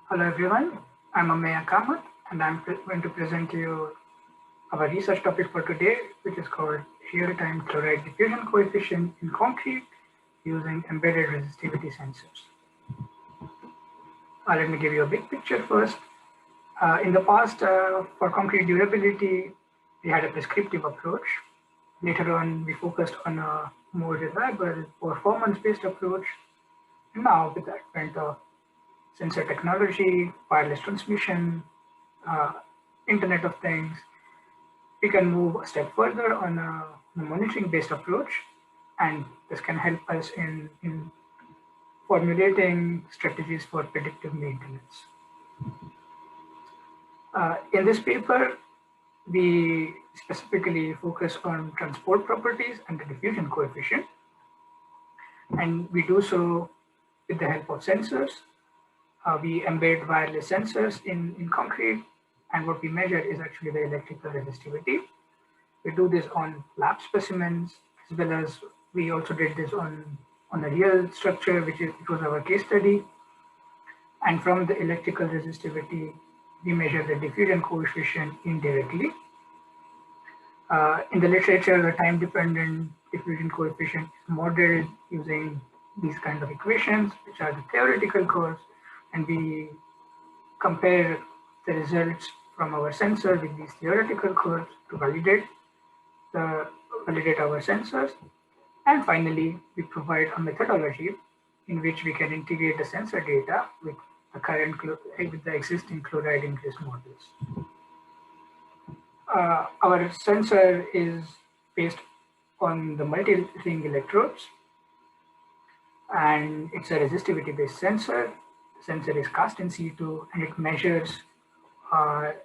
Hello everyone, I'm Ameya Kamat and I'm going to present to you our research topic for today, which is called real-time chloride diffusion coefficient in concrete using embedded resistivity sensors. Let me give you a big picture first. In the past, for concrete durability, we had a prescriptive approach. Later on, we focused on a more reliable performance-based approach. And now, with the advent of sensor technology, wireless transmission, uh, Internet of Things, we can move a step further on a monitoring-based approach, and this can help us in formulating strategies for predictive maintenance. In this paper, we specifically focus on transport properties and the diffusion coefficient, and we do so with the help of sensors. We embed wireless sensors in concrete, and what we measure is actually the electrical resistivity. We do this on lab specimens, as well as we also did this on a real structure, it was our case study. And from the electrical resistivity, we measure the diffusion coefficient indirectly. In the literature, the time-dependent diffusion coefficient is modeled using these kind of equations, which are the theoretical curves, and we compare the results from our sensor with these theoretical curves to validate our sensors. And finally, we provide a methodology in which we can integrate the sensor data with the existing chloride ingress models. Our sensor is based on the multi-ring electrodes, and it's a resistivity-based sensor. The sensor is cast in situ, and it measures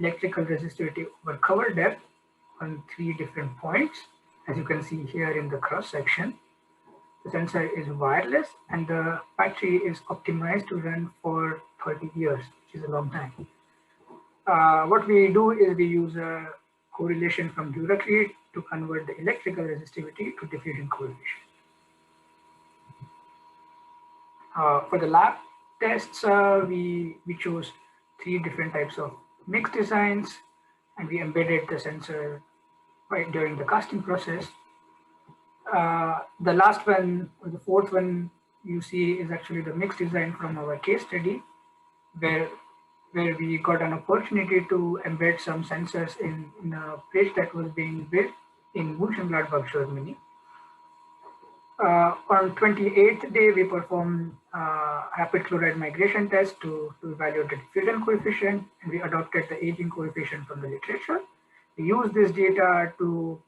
electrical resistivity over cover depth on 3 different points, as you can see here in the cross section. The sensor is wireless, and the battery is optimized to run for 30 years, which is a long time. What we do is we use a correlation from Duracrete to convert the electrical resistivity to diffusion coefficient. For the lab tests, we chose 3 different types of mix designs, and we embedded the sensor right during the casting process. The last one, or the fourth one you see, is actually the mix design from our case study, where we got an opportunity to embed some sensors in a bridge that was being built in Mönchengladbach, Germany. On 28th day, we performed rapid chloride migration test to evaluate the diffusion coefficient, and we adopted the aging coefficient from the literature. We use this data to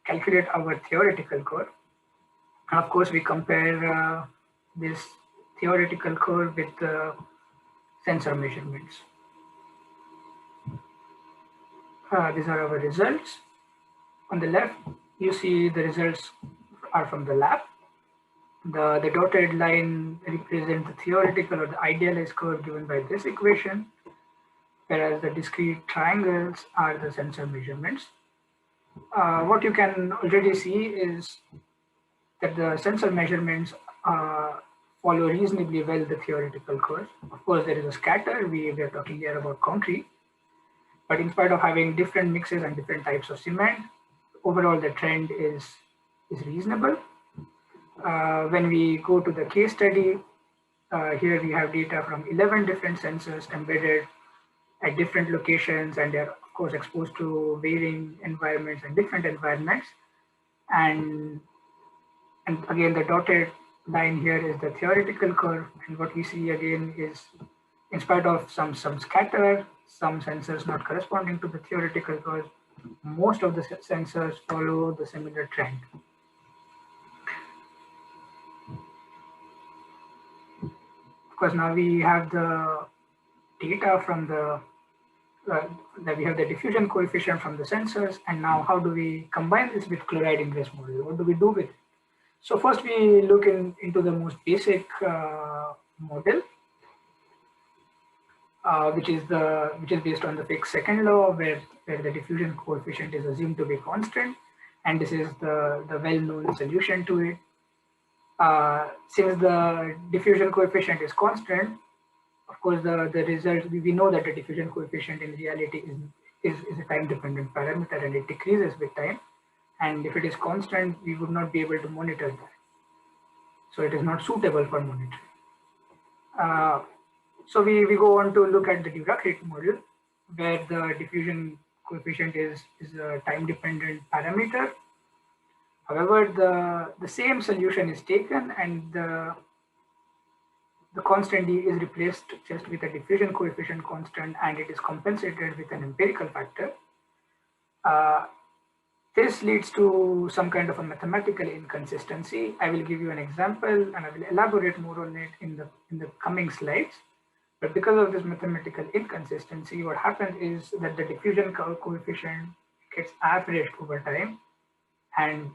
calculate our theoretical curve. And of course, we compare this theoretical curve with the sensor measurements. These are our results. On the left, you see the results are from the lab. The dotted line represents the theoretical or the idealized curve given by this equation, whereas the discrete triangles are the sensor measurements. What you can already see is that the sensor measurements follow reasonably well the theoretical curve. Of course, there is a scatter. We are talking here about concrete. But in spite of having different mixes and different types of cement, overall the trend is reasonable. When we go to the case study, here we have data from 11 different sensors embedded at different locations, and they're of course exposed to varying environments and different environments. And again, the dotted line here is the theoretical curve, and what we see again is, in spite of some scatter, some sensors not corresponding to the theoretical curve, most of the sensors follow the similar trend. Of course, now we have the data from that we have the diffusion coefficient from the sensors, and now how do we combine this with chloride ingress model? What do we do with it? So first we look into the most basic model, which is based on the Fick's second law, where the diffusion coefficient is assumed to be constant, and this is the well-known solution to it. Since the diffusion coefficient is constant, Of course, the result, we know that the diffusion coefficient in reality is a time dependent parameter and it decreases with time. And if it is constant, we would not be able to monitor that. So it is not suitable for monitoring. So we go on to look at the Dirac model, where the diffusion coefficient is a time dependent parameter. However, the same solution is taken and the constant D is replaced just with a diffusion coefficient constant and it is compensated with an empirical factor. Uh, this leads to some kind of a mathematical inconsistency. I will give you an example and I will elaborate more on it in the coming slides. But because of this mathematical inconsistency, what happens is that the diffusion coefficient gets averaged over time. And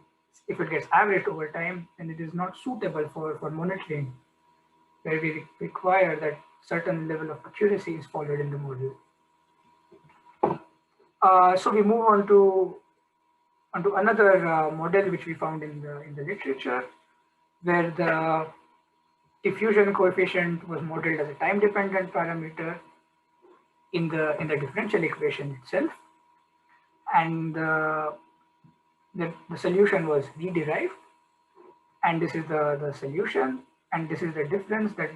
if it gets averaged over time, then it is not suitable for monitoring, where we require that certain level of accuracy is followed in the model. So we move on to onto another model which we found in the literature, where the diffusion coefficient was modeled as a time-dependent parameter in the differential equation itself, and the solution was re-derived, and this is the solution, and this is the difference that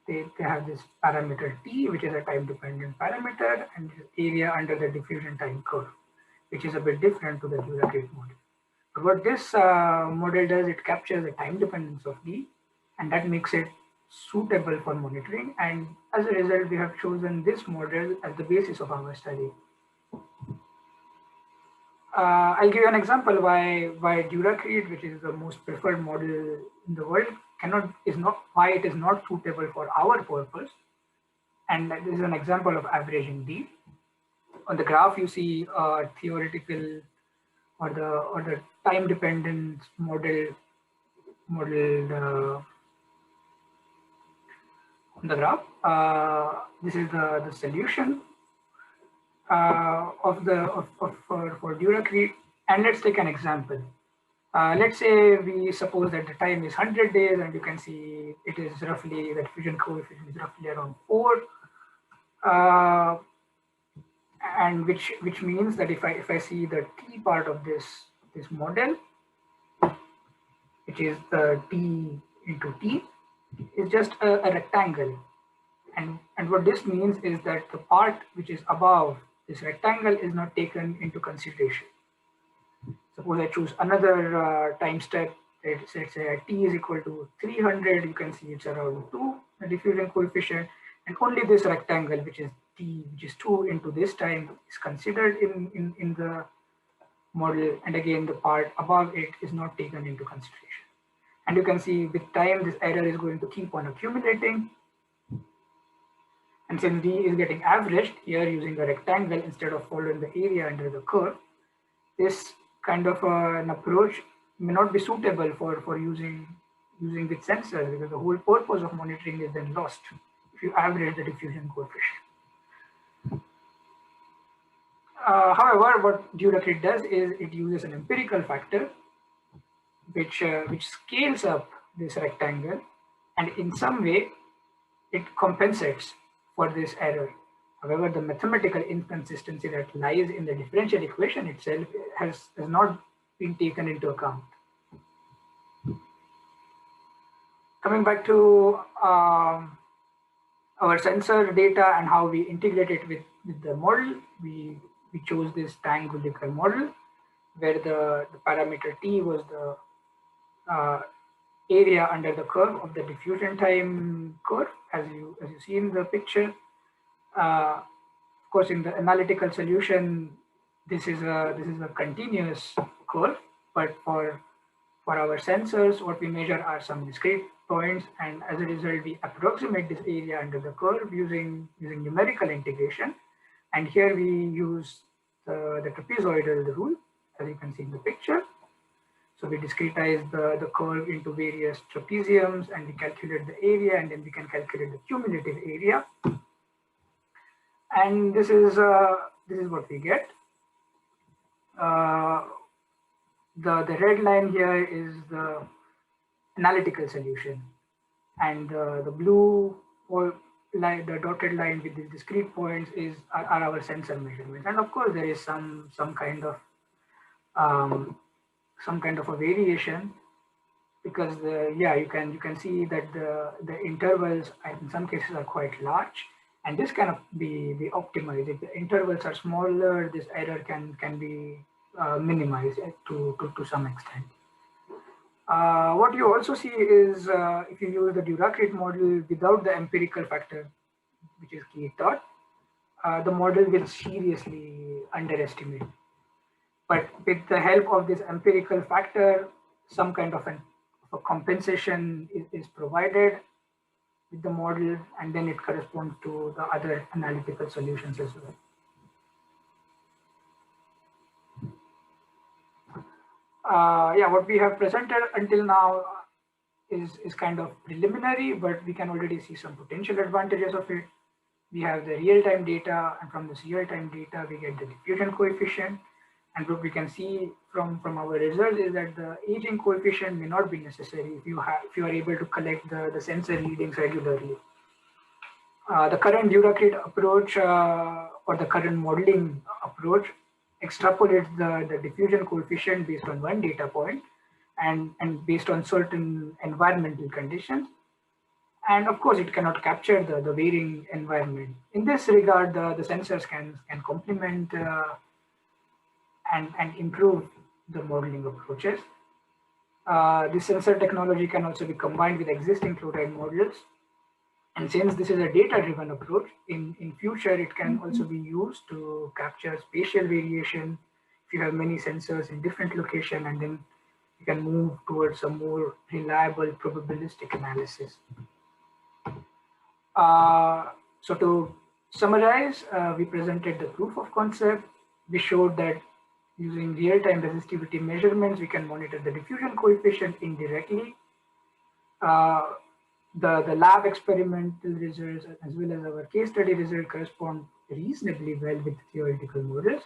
they have this parameter t, which is a time-dependent parameter, and this area under the diffusion time curve, which is a bit different to the Dirac model. But what this model does, it captures the time dependence of d, and that makes it suitable for monitoring. And as a result, we have chosen this model as the basis of our study. I'll give you an example why Dirac, which is the most preferred model in the world, why it is not suitable for our purpose. And this is an example of averaging D. On the graph, you see theoretical or the time dependent model on the graph. This is the solution for Dirac, and let's take an example. Let's say we suppose that the time is 100 days, and you can see it is roughly, the diffusion coefficient is roughly around 4, and which means that if I see the t part of this model, which is the t into t, is just a rectangle. And what this means is that the part which is above this rectangle is not taken into consideration. Suppose I choose another time step, let's say t is equal to 300, you can see it's around 2, the diffusion coefficient, and only this rectangle, which is t, which is 2 into this time, is considered in the model, and again the part above it is not taken into consideration. And you can see with time this error is going to keep on accumulating. And since D is getting averaged here using the rectangle instead of following the area under the curve, this kind of an approach may not be suitable for using with sensors, because the whole purpose of monitoring is then lost if you average the diffusion coefficient. However, what Dirac does is it uses an empirical factor which scales up this rectangle, and in some way it compensates for this error. However, the mathematical inconsistency that lies in the differential equation itself has not been taken into account. Coming back to our sensor data and how we integrate it with the model, we chose this Tang-Gulikar model, where the parameter T was the area under the curve of the diffusion time curve, as you see in the picture. Of course, in the analytical solution, this is a continuous curve, but for our sensors, what we measure are some discrete points, and as a result, we approximate this area under the curve using numerical integration. And here we use the trapezoidal rule, as you can see in the picture. So we discretize the curve into various trapeziums, and we calculate the area, and then we can calculate the cumulative area. And this is what we get. The red line here is the analytical solution, and the blue line, the dotted line with these discrete points are our sensor measurements. And of course, there is um, some kind of a variation, because you can see that the intervals in some cases are quite large, and this cannot be optimized. If the intervals are smaller, this error can be minimized to some extent. What you also see is if you use the Dirac model without the empirical factor, which is key thought, the model will seriously underestimate. But with the help of this empirical factor, some kind of a compensation is provided with the model, and then it corresponds to the other analytical solutions as well. Yeah, what we have presented until now is kind of preliminary, but we can already see some potential advantages of it. We have the real-time data, and from this real-time data, we get the diffusion coefficient. And what we can see from our results is that the aging coefficient may not be necessary if you are able to collect the sensor readings regularly. The current Dirac approach or the current modeling approach extrapolates the diffusion coefficient based on one data point and based on certain environmental conditions. And of course, it cannot capture the varying environment. In this regard, the sensors can complement and improve the modeling approaches. This sensor technology can also be combined with existing chloride models. And since this is a data-driven approach, in future, it can also be used to capture spatial variation. If you have many sensors in different locations, and then you can move towards a more reliable probabilistic analysis. So to summarize, we presented the proof of concept. We showed that using real-time resistivity measurements, we can monitor the diffusion coefficient indirectly. The lab experimental results as well as our case study result correspond reasonably well with theoretical models.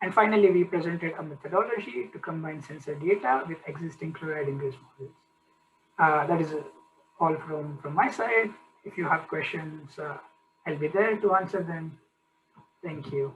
And finally, we presented a methodology to combine sensor data with existing chloride ingress models. That is all from my side. If you have questions, I'll be there to answer them. Thank you.